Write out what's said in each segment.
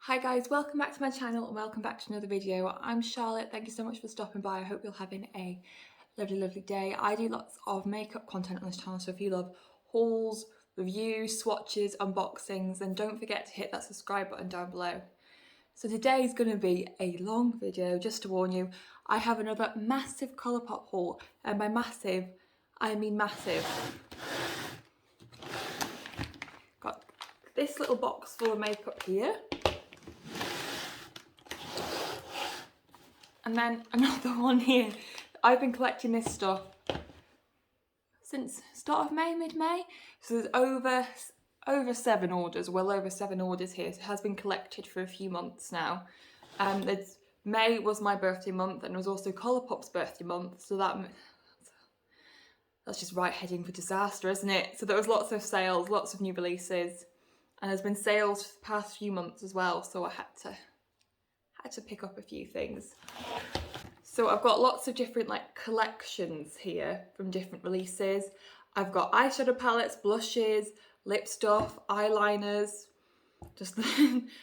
Hi guys, welcome back to my channel and welcome back to another video. I'm Charlotte, thank you so much for stopping by. I hope you're having a lovely day. I do lots of makeup content on this channel, so if you love hauls, reviews, swatches, unboxings, then don't forget to hit that subscribe button down below. So today is going to be a long video, just to warn you. I have another massive Colourpop haul, and by massive, I mean massive. Got this little box full of makeup here. And then another one here. I've been collecting this stuff since start of May, mid-May. So there's over 7 orders, well over 7 orders here. So it has been collected for a few months now. May was my birthday month, and it was also Colourpop's birthday month. So that's just right heading for disaster, isn't it? So there was lots of sales, lots of new releases, and there's been sales for the past few months as well. So I had to pick up a few things. So I've got lots of different collections here from different releases. I've got eyeshadow palettes, blushes, lip stuff, eyeliners,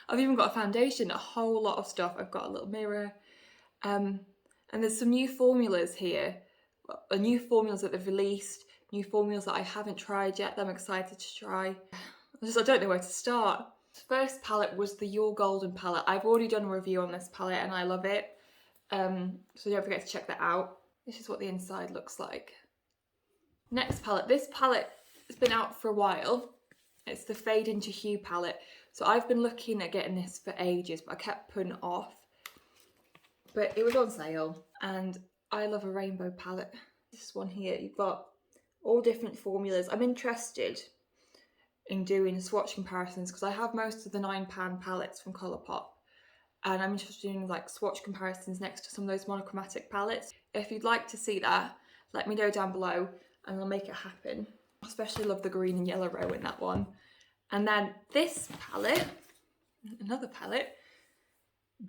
I've even got a foundation, a whole lot of stuff. I've got a little mirror. And there's some new formulas here, new formulas that they've released, new formulas that I haven't tried yet that I'm excited to try. I don't know where to start. First palette was the Your Golden palette. I've already done a review on this palette and I love it. So don't forget to check that out. This is what the inside looks like. Next palette. This palette has been out for a while. It's the Fade into Hue palette. So I've been looking at getting this for ages, but I kept putting it off. But it was on sale and I love a rainbow palette. This one here, you've got all different formulas. I'm interested in doing swatch comparisons because I have most of the £9 palettes from Colourpop, and I'm interested in swatch comparisons next to some of those monochromatic palettes. If you'd like to see that, let me know down below and I'll make it happen. I especially love the green and yellow row in that one. And then this palette, another palette,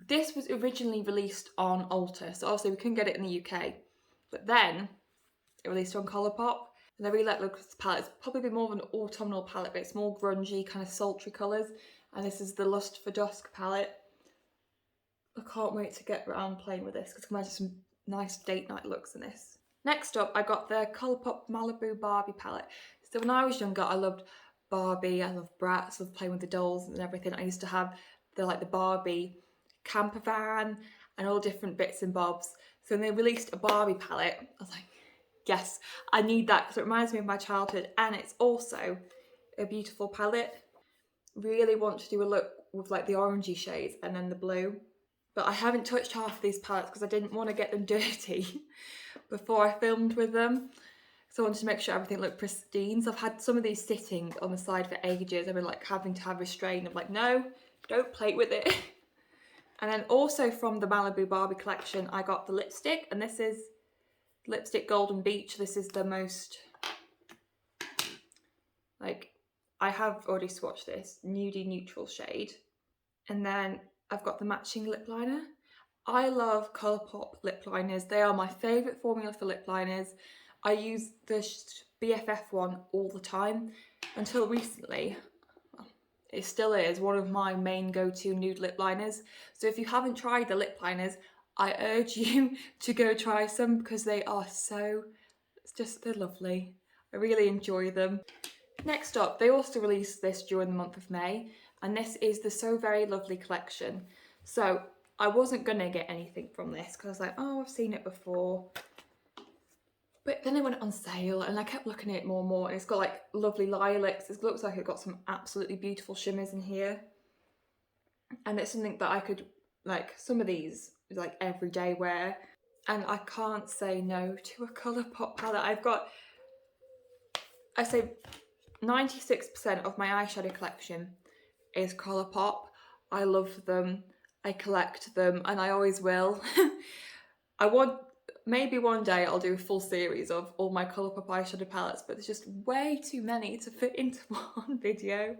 this was originally released on Ulta, so obviously we couldn't get it in the UK, but then it released on Colourpop. And I really like this palette. It's probably more of an autumnal palette, but it's more grungy, kind of sultry colours. And this is the Lust for Dusk palette. I can't wait to get around playing with this because I can imagine some nice date night looks in this. Next up, I got the Colourpop Malibu Barbie palette. So when I was younger, I loved Barbie, I loved Bratz, I loved playing with the dolls and everything. I used to have the Barbie camper van and all different bits and bobs. So when they released a Barbie palette, I was like, yes, I need that because it reminds me of my childhood, and it's also a beautiful palette. Really want to do a look with the orangey shades and then the blue. But I haven't touched half of these palettes because I didn't want to get them dirty before I filmed with them. So I wanted to make sure everything looked pristine. So I've had some of these sitting on the side for ages. I've been having to have restraint. I'm no, don't play with it. And then also from the Malibu Barbie collection, I got the lipstick, and this is Lipstick Golden Beach. This is the most, I have already swatched this, nudie neutral shade. And then I've got the matching lip liner. I love Colourpop lip liners. They are my favourite formula for lip liners. I use the BFF one all the time. Until recently, it still is one of my main go-to nude lip liners. So if you haven't tried the lip liners, I urge you to go try some because they are they're lovely. I really enjoy them. Next up, they also released this during the month of May, and this is the So Very Lovely collection. So I wasn't gonna get anything from this because I was like, oh, I've seen it before. But then it went on sale and I kept looking at it more and more, and it's got lovely lilacs. It looks like it got some absolutely beautiful shimmers in here. And it's something that I could, some of these, everyday wear. And I can't say no to a Colourpop palette. I say 96% of my eyeshadow collection is Colourpop. I love them, I collect them, and I always will. Maybe one day I'll do a full series of all my Colourpop eyeshadow palettes, but there's just way too many to fit into one video.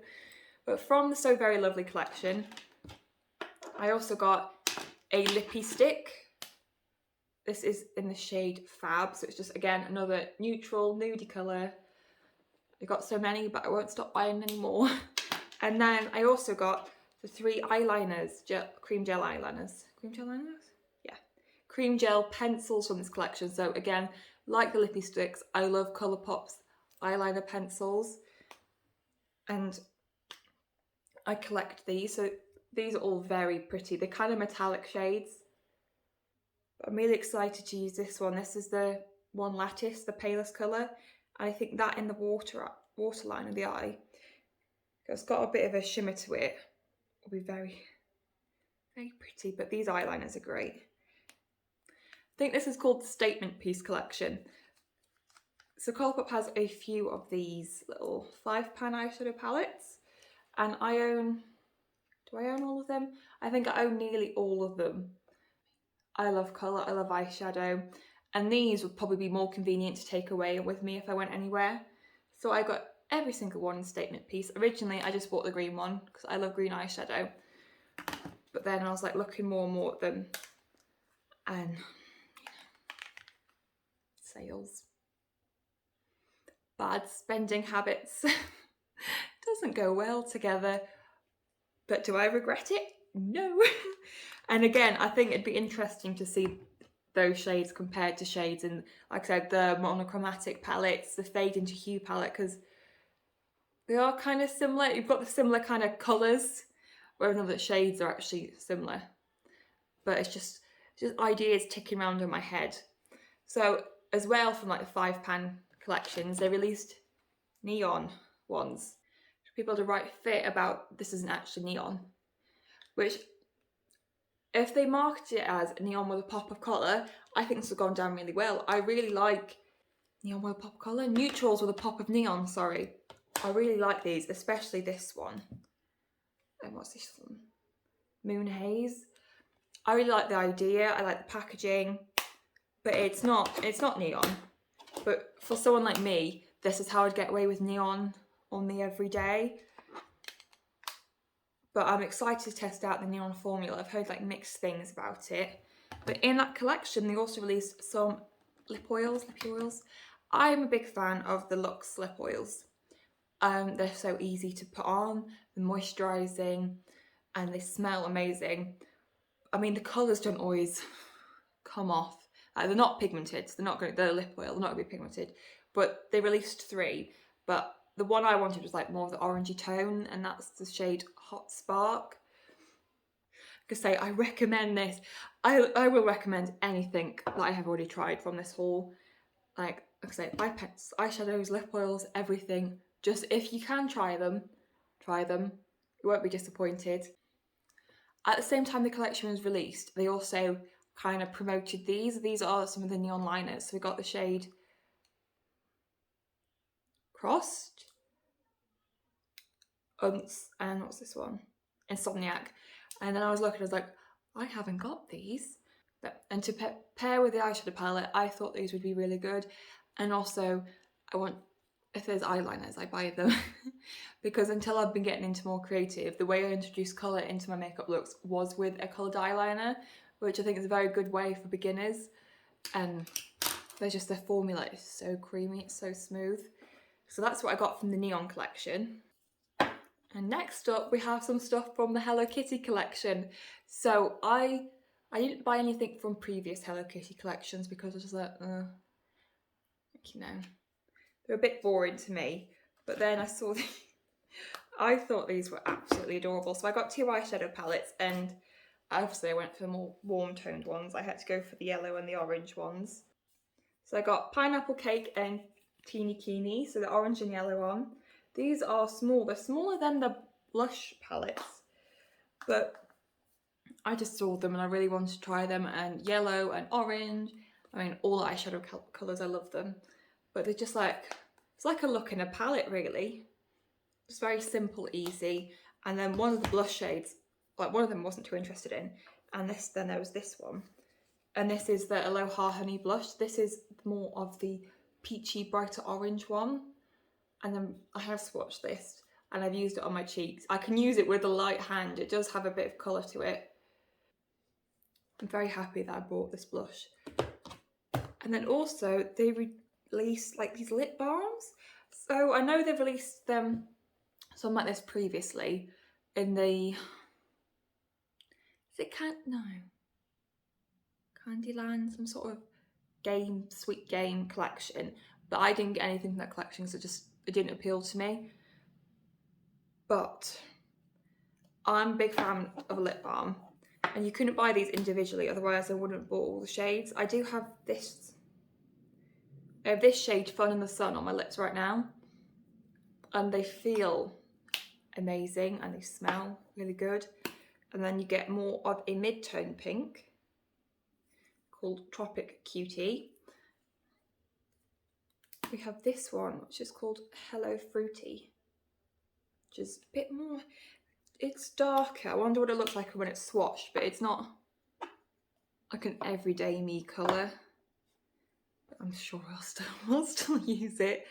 But from the So Very Lovely collection, I also got a Lippy Stick. This is in the shade Fab, so it's just, again, another neutral, nudie colour. I got so many, but I won't stop buying any more. And then I also got the 3 eyeliners, cream gel eyeliners. Cream gel eyeliners? Yeah. Cream gel pencils from this collection. So again, like the Lippy Sticks, I love Colourpop's eyeliner pencils. And I collect these. So these are all very pretty. They're kind of metallic shades. But I'm really excited to use this one. This is the one Lattice, the palest colour. And I think that in the waterline of the eye, it's got a bit of a shimmer to it. Will be very, very pretty. But these eyeliners are great. I think this is called the Statement Piece collection. So Colourpop has a few of these little 5-pan eyeshadow palettes. And I own, do I own all of them? I think I own nearly all of them. I love colour, I love eyeshadow. And these would probably be more convenient to take away with me if I went anywhere. So I got every single one in Statement Piece. Originally, I just bought the green one because I love green eyeshadow. But then I was like looking more and more at them. And, you know, sales. Bad spending habits. Doesn't go well together. But do I regret it? No. And again, I think it'd be interesting to see those shades compared to shades in, like I said, the monochromatic palettes, the Fade into Hue palette, because they are kind of similar. You've got the similar kind of colours, whereas the shades are actually similar. But it's just ideas ticking around in my head. So as well, from like the 5-pan collections, they released neon ones. People had a right fit about this isn't actually neon, which if they marketed it as neon with a pop of colour, I think this would have gone down really well. I really like neon with a pop of colour. Neutrals with a pop of neon, sorry. I really like these, especially this one. And what's this one? Moon Haze. I really like the idea, I like the packaging, but it's not neon. But for someone like me, this is how I'd get away with neon on me every day. But I'm excited to test out the neon formula. I've heard like mixed things about it. But in that collection, they also released some lippy oils. I'm a big fan of the Luxe lip oils. They're so easy to put on, they're moisturising, and they smell amazing. I mean, the colours don't always come off. They're not pigmented, so they're lip oil, they're not going to be pigmented. But they released 3, but the one I wanted was like more of the orangey tone, and that's the shade Hot Spark. I could say I recommend this. I will recommend anything that I have already tried from this haul. Like I say, eye pens, eyeshadows, lip oils, everything. Just if you can try them. You won't be disappointed. At the same time the collection was released, they also kind of promoted these. These are some of the neon liners. So we got the shade Crossed, and what's this one? Insomniac. And then I was looking, I was like, I haven't got these. And to pair with the eyeshadow palette, I thought these would be really good. And also, if there's eyeliners, I buy them. Because until I've been getting into more creative, the way I introduced colour into my makeup looks was with a coloured eyeliner, which I think is a very good way for beginners. And there's just the formula is so creamy, it's so smooth. So that's what I got from the Neon collection. And next up, we have some stuff from the Hello Kitty collection. So I didn't buy anything from previous Hello Kitty collections because I was just like, you know, they're a bit boring to me. But then I saw these, I thought these were absolutely adorable. So I got 2 eyeshadow palettes, and obviously I went for more warm toned ones. I had to go for the yellow and the orange ones. So I got Pineapple Cake and Teeny Keeny, so the orange and yellow one. These are small. They're smaller than the blush palettes, but I just saw them and I really wanted to try them. And yellow and orange, I mean, all the eyeshadow colours, I love them. But they're just like, it's like a look in a palette, really. Just very simple, easy. And then one of the blush shades, like one of them I wasn't too interested in. And then there was this one. And this is the Aloha Honey Blush. This is more of the peachy, brighter orange one. And then I have swatched this and I've used it on my cheeks. I can use it with a light hand. It does have a bit of colour to it. I'm very happy that I bought this blush. And then also they released like these lip balms. So I know they've released them, something like this previously in the Is it no. Candyland, some sort of game, sweet game collection. But I didn't get anything from that collection, so it didn't appeal to me. But I'm a big fan of a lip balm. And you couldn't buy these individually, otherwise I wouldn't have bought all the shades. I do have this. I have this shade, Fun in the Sun, on my lips right now. And they feel amazing and they smell really good. And then you get more of a mid-tone pink called Tropic Cutie. We have this one, which is called Hello Fruity, which is a bit more, it's darker. I wonder what it looks like when it's swatched, but it's not like an everyday me colour. But I'm sure I'll still use it.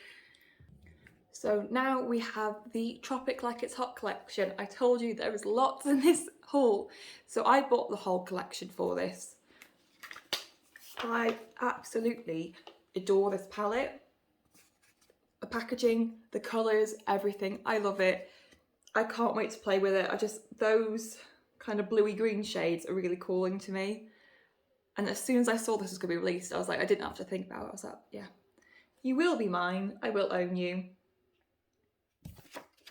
So now we have the Tropic Like It's Hot collection. I told you there was lots in this haul. So I bought the whole collection for this. I absolutely adore this palette. The packaging, the colours, everything. I love it. I can't wait to play with it. Those kind of bluey green shades are really calling to me. And as soon as I saw this was going to be released, I was like, I didn't have to think about it. I was like, yeah, you will be mine. I will own you.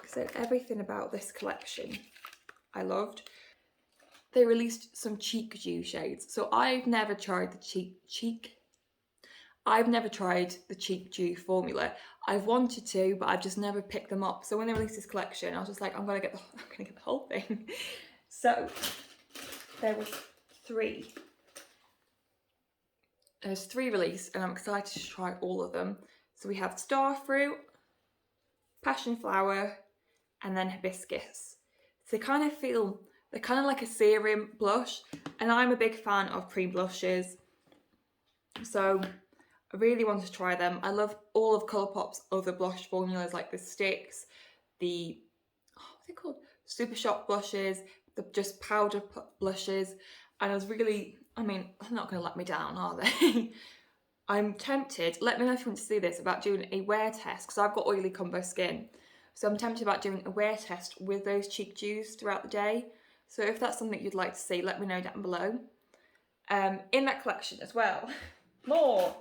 So everything about this collection I loved. They released some cheek dew shades. So I've never tried the cheek dew formula. I've wanted to, but I've just never picked them up. So when they released this collection, I was just like, I'm gonna get the whole thing. So there was three. There's three released, and I'm excited to try all of them. So we have Starfruit, Passion Flower, and then Hibiscus. So they're kind of like a serum blush, and I'm a big fan of cream blushes. So I really want to try them. I love all of Colourpop's other blush formulas, like the sticks, the, what's it called? Super Shock blushes, the just powder blushes. And I was really, I mean, they're not going to let me down, are they? I'm tempted, let me know if you want to see this, about doing a wear test, because I've got oily combo skin. So I'm tempted about doing a wear test with those cheek dews throughout the day. So if that's something you'd like to see, let me know down below. In that collection as well, more.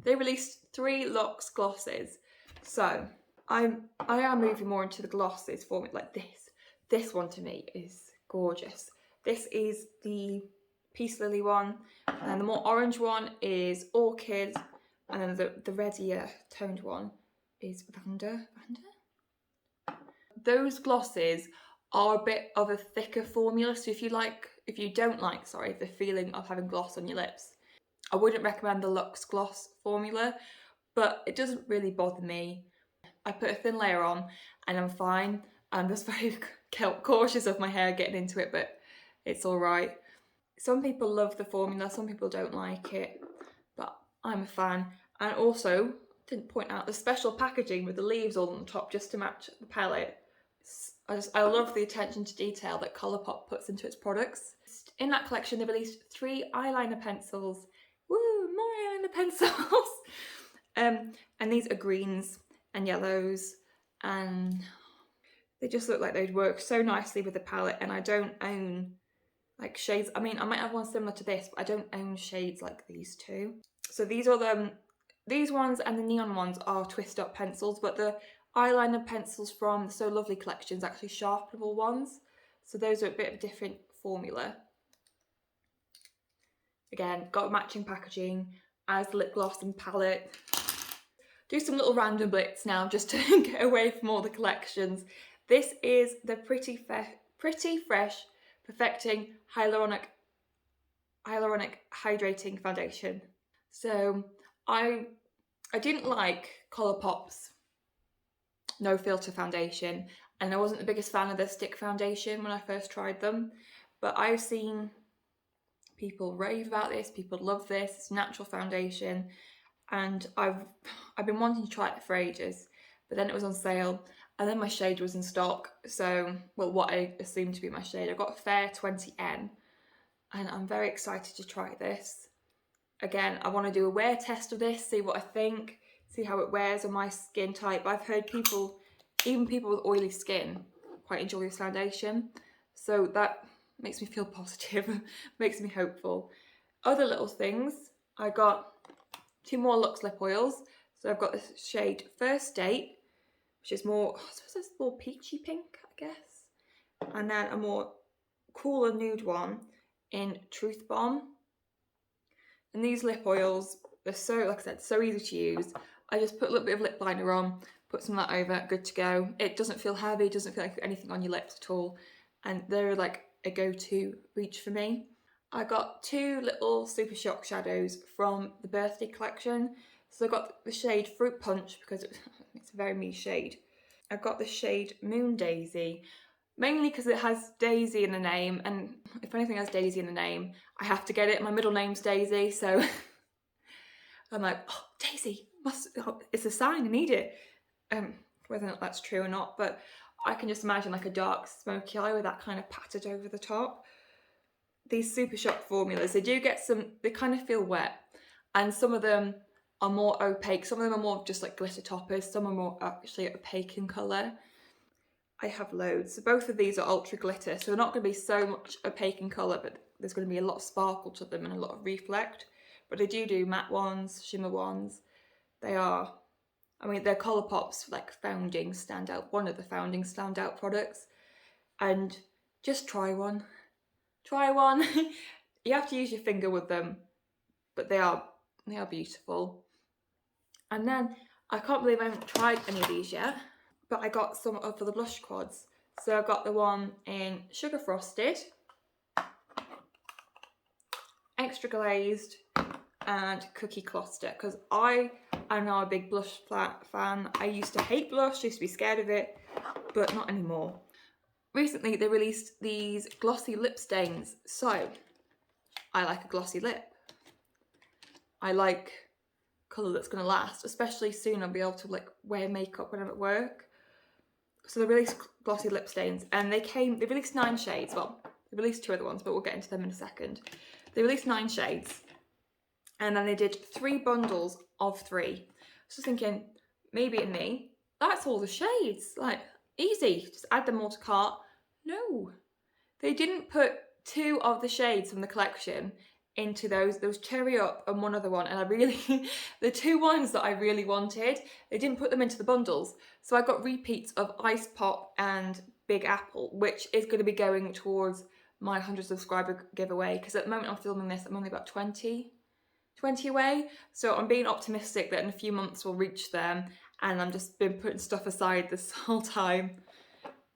They released 3 Luxe glosses. So I am moving more into the glosses for me, like this. This one to me is gorgeous. This is the Peace Lily one, and the more orange one is Orchid, and then the reddier toned one is Vanda. Those glosses are a bit of a thicker formula, so if you don't like the feeling of having gloss on your lips, I wouldn't recommend the Luxe Gloss formula, but it doesn't really bother me. I put a thin layer on and I'm fine. I'm just very cautious of my hair getting into it, but it's all right. Some people love the formula, some people don't like it, but I'm a fan. And also, didn't point out the special packaging with the leaves all on the top just to match the palette. I love the attention to detail that Colourpop puts into its products. In that collection, they released 3 eyeliner pencils. Woo, more eyeliner pencils! And these are greens and yellows, and they just look like they'd work so nicely with the palette. And I don't own like shades. I mean, I might have one similar to this, but I don't own shades like these two. So these are these ones, and the neon ones are twist up pencils, but the eyeliner pencils from the So Lovely collection is actually sharpenable ones. So those are a bit of a different formula. Again, got matching packaging as the lip gloss and palette. Do some little random bits now just to get away from all the collections. This is the Pretty Fresh Perfecting Hyaluronic Hydrating Foundation. So I didn't like Colourpop's No Filter foundation, and I wasn't the biggest fan of the stick foundation when I first tried them, but I've seen people rave about this, people love this, it's natural foundation, and I've been wanting to try it for ages, but then it was on sale, and then my shade was in stock, so, well, what I assumed to be my shade. I got Fair 20N, and I'm very excited to try this. Again, I want to do a wear test of this, see what I think, see how it wears on my skin type. I've heard people, even people with oily skin, quite enjoy this foundation. So that makes me feel positive, makes me hopeful. Other little things, I got 2 more Luxe lip oils. So I've got the shade First Date, which is more, I suppose it's more peachy pink, I guess. And then a more cooler nude one in Truth Bomb. And these lip oils, they're so, like I said, so easy to use. I just put a little bit of lip liner on, put some of that over, good to go. It doesn't feel heavy, doesn't feel like anything on your lips at all. And they're like a go-to reach for me. I got 2 little Super Shock shadows from the birthday collection. So I got the shade Fruit Punch because it's a very me shade. I got the shade Moon Daisy, mainly because it has Daisy in the name, and if anything has Daisy in the name, I have to get it. My middle name's Daisy, so I'm like, oh, Daisy, it's a sign, I need it. Whether or not that's true or not, but I can just imagine like a dark smoky eye with that kind of pattered over the top. These Super Shock formulas, they do get some, they kind of feel wet, and some of them are more opaque, some of them are more just like glitter toppers, some are more actually opaque in colour. I have loads. So both of these are ultra glitter, so they're not going to be so much opaque in colour, but there's going to be a lot of sparkle to them and a lot of reflect. But they do matte ones, shimmer ones. They are, I mean, they're Colourpop's like founding standout, one of the founding standout products. And just try one. Try one. You have to use your finger with them, but they are beautiful. And then, I can't believe I haven't tried any of these yet, but I got some for the blush quads. So I got the one in Sugar Frosted, Extra Glazed, and Cookie Cluster, because I am now a big blush fan. I used to hate blush, used to be scared of it, but not anymore. Recently they released these Glossy Lip Stains, so I like a glossy lip. I like colour that's going to last, especially soon I'll be able to like wear makeup when I'm at work. So they released Glossy Lip Stains, and they released 9 shades. Well, they released 2 other ones, but we'll get into them in a second. They released 9 shades, and then they did 3 bundles of 3. So thinking, maybe in me, that's all the shades, like easy, just add them all to cart. No, they didn't put 2 of the shades from the collection into those. There was Cherry Up and one other one, and I really, the 2 ones that I really wanted, they didn't put them into the bundles. So I got repeats of Ice Pop and Big Apple, which is going to be going towards my 100 subscriber giveaway, because at the moment I'm filming this, I'm only about 20 away. So I'm being optimistic that in a few months we'll reach them, and I'm just been putting stuff aside this whole time.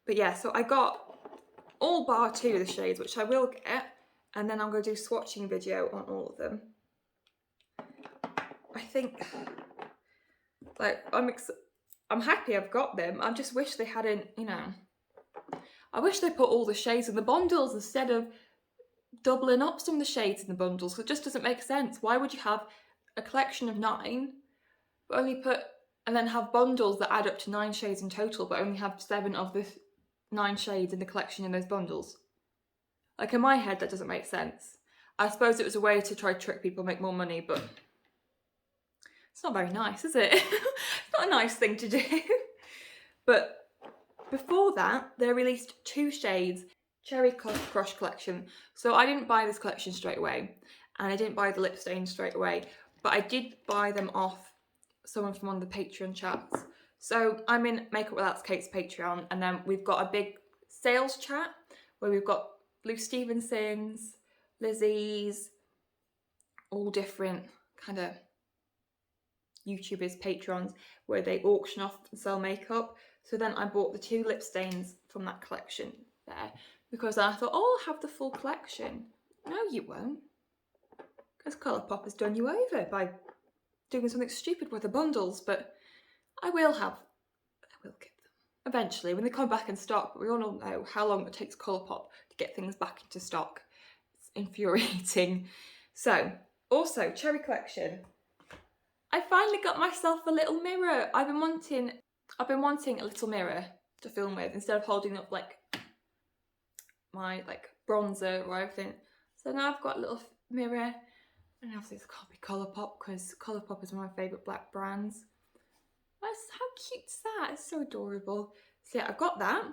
But yeah, so I got all bar 2 of the shades, which I will get, and then I'm going to do a swatching video on all of them. I think, like, I'm happy I've got them. I just wish they hadn't, you know, I wish they put all the shades in the bundles instead of doubling up some of the shades in the bundles, because it just doesn't make sense. Why would you have a collection of 9, but only put, and then have bundles that add up to 9 shades in total, but only have 7 of the 9 shades in the collection in those bundles? Like, in my head, that doesn't make sense. I suppose it was a way to try to trick people, make more money, but it's not very nice, is it? It's not a nice thing to do. But before that, they released 2 shades, Cherry Crush collection. So I didn't buy this collection straight away, and I didn't buy the lip stains straight away, but I did buy them off someone from one of the Patreon chats. So I'm in Makeup Without Kate's Patreon, and then we've got a big sales chat where we've got Blue Stevenson's, Lizzie's, all different kind of YouTubers, Patrons, where they auction off and sell makeup. So then I bought the 2 lip stains from that collection there, because I thought, oh, I'll have the full collection. No, you won't, because Colourpop has done you over by doing something stupid with the bundles. But I will get them eventually when they come back in stock. But we all know how long it takes Colourpop to get things back into stock. It's infuriating. So, also, Cherry collection. I finally got myself a little mirror. I've been wanting a little mirror to film with instead of holding up like my bronzer or everything. So now I've got a little mirror, and obviously it's got to be Colourpop, because Colourpop is one of my favourite black brands. How cute's that? It's so adorable. So yeah, I've got that.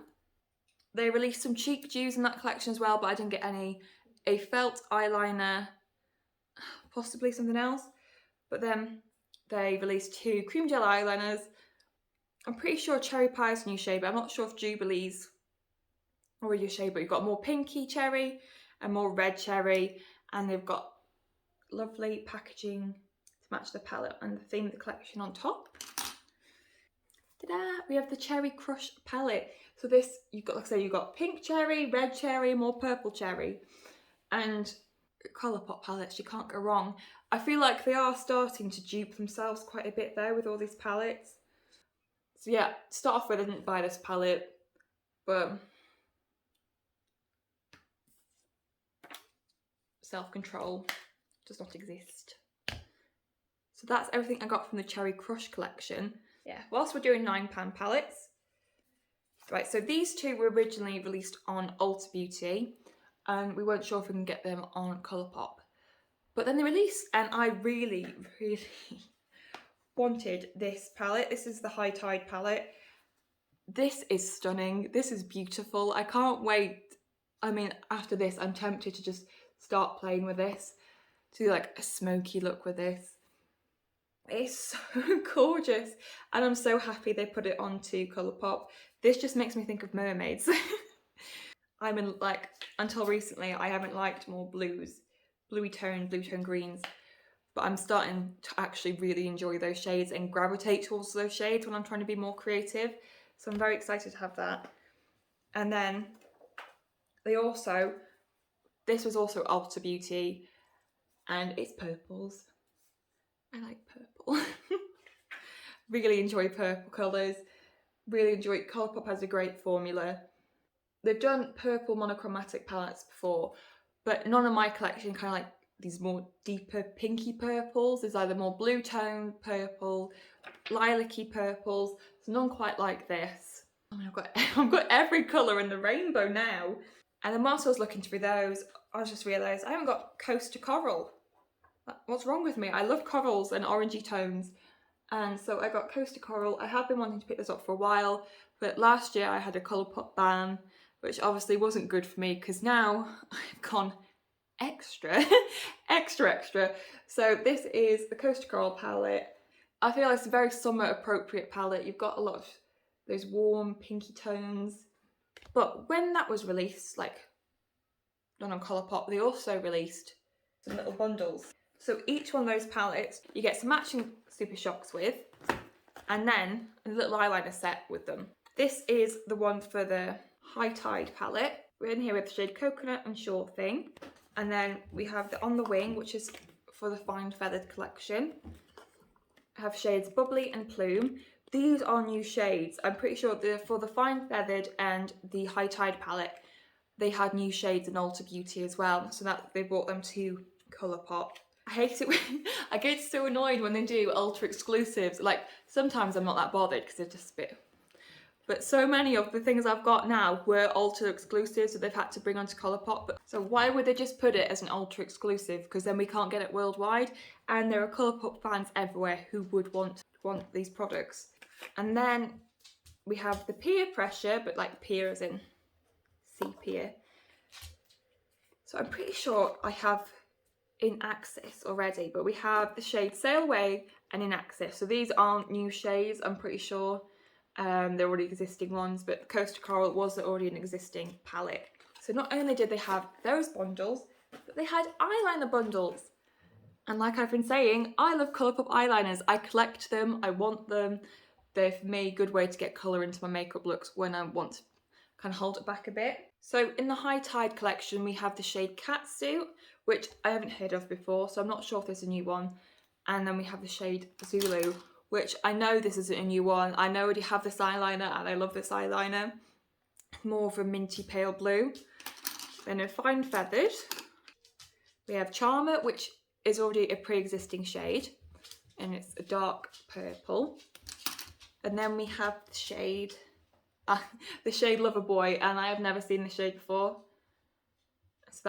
They released some cheek dews in that collection as well, but I didn't get any. A felt eyeliner, possibly something else. But then they released 2 cream gel eyeliners. I'm pretty sure Cherry Pie is a new shade, but I'm not sure if Jubilee's already a shade, but you've got more pinky cherry and more red cherry, and they've got lovely packaging to match the palette and the theme of the collection on top. Ta-da! We have the Cherry Crush palette. So this, you've got, like I say, you've got pink cherry, red cherry, more purple cherry. And Colourpop palettes, you can't go wrong. I feel like they are starting to dupe themselves quite a bit though with all these palettes. So yeah, to start off with, I didn't buy this palette, but self-control does not exist. So that's everything I got from the Cherry Crush collection. Yeah, whilst we're doing £9 palettes. Right, so these 2 were originally released on Ulta Beauty, and we weren't sure if we can get them on Colourpop. But then they released, and I really, really wanted this palette. This is the High Tide palette. This is stunning. This is beautiful. I can't wait. I mean, after this, I'm tempted to just start playing with this, to do like a smoky look with this. It's so gorgeous, and I'm so happy they put it onto Colourpop. This just makes me think of mermaids. I'm in, like, until recently, I haven't liked more blues, blue tone greens, but I'm starting to actually really enjoy those shades and gravitate towards those shades when I'm trying to be more creative. So I'm very excited to have that. And then they also, this was also Ulta Beauty, and it's purples. I like purple. Really enjoy purple colours. Really enjoy it. Colourpop has a great formula. They've done purple monochromatic palettes before, but none of my collection kind of like these more deeper pinky purples. There's either more blue tone purple, lilac-y purples. So none quite like this. I mean, I've got every colour in the rainbow now. And then whilst I was looking through those, I just realised I haven't got Coast to Coral. What's wrong with me? I love corals and orangey tones. And so I got Coast to Coral. I have been wanting to pick this up for a while, but last year I had a Colourpop ban, which obviously wasn't good for me because now I've gone extra, extra. So this is the Coast to Coral palette. I feel like it's a very summer appropriate palette. You've got a lot of those warm pinky tones. But when that was released, like done on Colourpop, they also released some little bundles. So each one of those palettes, you get some matching Super Shocks with, and then a little eyeliner set with them. This is the one for the High Tide palette. We're in here with the shade Coconut and Sure Thing. And then we have the On the Wing, which is for the Fine Feathered collection. I have shades Bubbly and Plume. These are new shades. I'm pretty sure they're for the Fine Feathered and the High Tide palette. They had new shades in Ulta Beauty as well, so that they brought them to Colourpop. I hate it when I get so annoyed when they do ultra exclusives. Like, sometimes I'm not that bothered because they're just a bit. But so many of the things I've got now were ultra exclusives that they've had to bring onto Colourpop. So why would they just put it as an ultra exclusive? Because then we can't get it worldwide. And there are Colourpop fans everywhere who would want these products. And then we have the Peer Pressure, but like peer as in sepia. So I'm pretty sure I have In Access already, but we have the shade Sail Away and In Access. So these aren't new shades, I'm pretty sure. They're already existing ones, but Coast to Coral was already an existing palette. So not only did they have those bundles, but they had eyeliner bundles. And like I've been saying, I love Colourpop eyeliners. I collect them, I want them. They're for me a good way to get colour into my makeup looks when I want to kind of hold it back a bit. So in the High Tide collection, we have the shade Catsuit, which I haven't heard of before, so I'm not sure if there's a new one. And then we have the shade Zulu, which I know this isn't a new one. I know I already have this eyeliner and I love this eyeliner. More of a minty pale blue. Then in Fine Feathered, we have Charmer, which is already a pre-existing shade, and it's a dark purple. And then we have the shade Loverboy, and I have never seen this shade before. So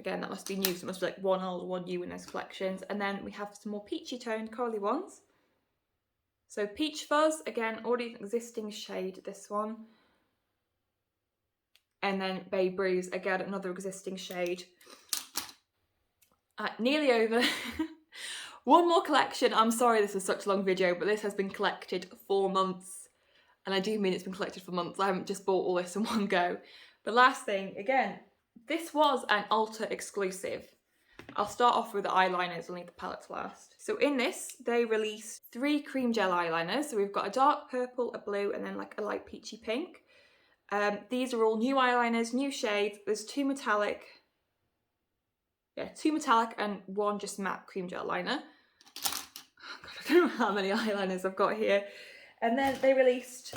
that must be new, so it must be like one old, one new in those collections. And then we have some more peachy toned corally ones. So Peach Fuzz, again, already an existing shade, this one. and then Bay Breeze, again another existing shade. Nearly over. One more collection. I'm sorry this is such a long video, but this has been collected for months. And I do mean it's been collected for months. I haven't just bought all this in one go. The last thing, again, this was an Ulta exclusive. I'll start off with the eyeliners, I'll leave the palettes last. So in this, they released 3 cream gel eyeliners. So we've got a dark purple, a blue, and then like a light peachy pink. These are all new eyeliners, new shades. There's 2 metallic. Yeah, 2 metallic and 1 just matte cream gel liner. Oh God, I don't know how many eyeliners I've got here. And then they released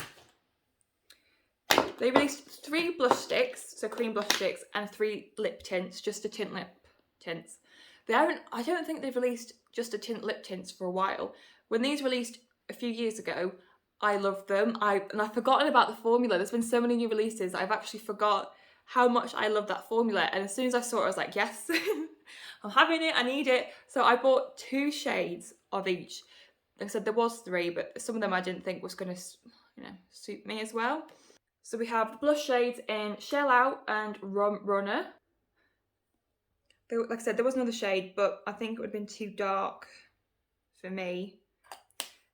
3 blush sticks, so cream blush sticks, and 3 lip tints, just a tint lip tints. I don't think they've released just a tint lip tints for a while. When these released a few years ago, I loved them. And I've forgotten about the formula. There's been so many new releases, I've actually forgot how much I love that formula. And as soon as I saw it, I was like, yes, I'm having it, I need it. So I bought 2 shades of each. Like I said, there was 3, but some of them I didn't think was going to, suit me as well. So we have the blush shades in Shell Out and Rum Runner. Like I said, there was another shade, but I think it would have been too dark for me.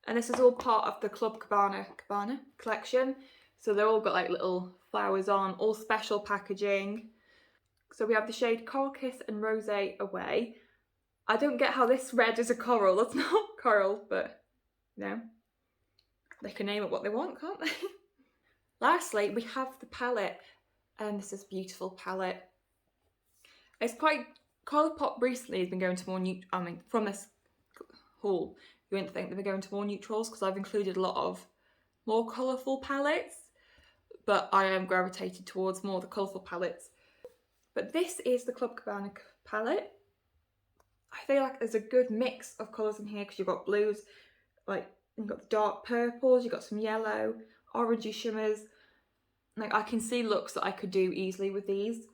And this is all part of the Club Cabana collection. So they're all got like little flowers on, all special packaging. So we have the shade Coral Kiss and Rosé Away. I don't get how this red is a coral. That's not coral, but they can name it what they want, can't they? Lastly, we have the palette, and this is a beautiful palette. It's quite, Colourpop recently has been going to more from this haul, you wouldn't think they've been going to more neutrals because I've included a lot of more colourful palettes, but I am gravitated towards more the colourful palettes. But this is the Club Cabana palette. I feel like there's a good mix of colours in here because you've got blues, like you've got the dark purples, you've got some yellow, orangey shimmers. Like I can see looks that I could do easily with these.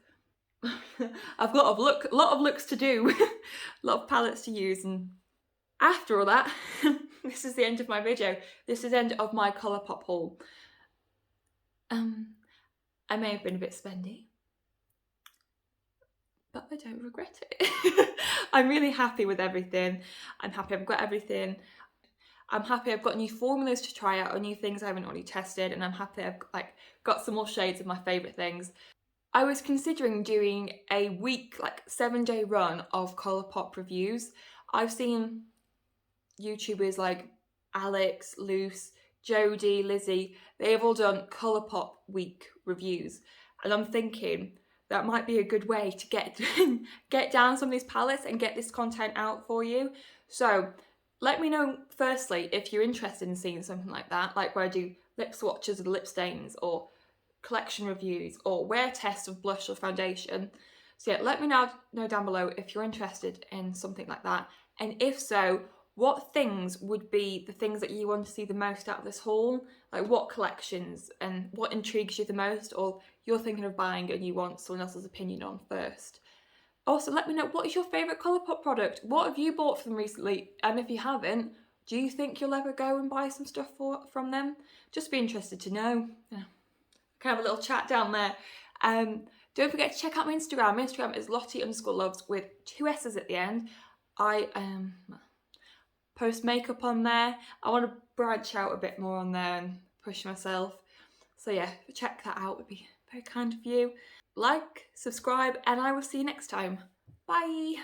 I've got a lot of looks to do, a lot of palettes to use, and after all that, this is the end of my video. This is the end of my Colourpop haul. I may have been a bit spendy, but I don't regret it. I'm really happy with everything. I'm happy I've got everything. I'm happy I've got new formulas to try out or new things I haven't already tested, and I'm happy I've got some more shades of my favourite things. I was considering doing a week, 7-day run of Colourpop reviews. I've seen YouTubers like Alex, Luce, Jodie, Lizzie, they have all done Colourpop week reviews, and I'm thinking that might be a good way to get down some of these palettes and get this content out for you. So let me know firstly if you're interested in seeing something like that, like where I do lip swatches of the lip stains or collection reviews or wear tests of blush or foundation. So yeah, let me know down below if you're interested in something like that, and if so, what things would be the things that you want to see the most out of this haul? Like what collections and what intrigues you the most, or you're thinking of buying and you want someone else's opinion on first. Also, let me know, what is your favourite Colourpop product? What have you bought from them recently? And if you haven't, do you think you'll ever go and buy some stuff from them? Just be interested to know. Yeah. Kind of a little chat down there. Don't forget to check out my Instagram. My Instagram is Lottie_loves with 2 S's at the end. I post makeup on there. I want to branch out a bit more on there and push myself. So yeah, check that out, would be very kind of you. Like, subscribe, and I will see you next time. Bye!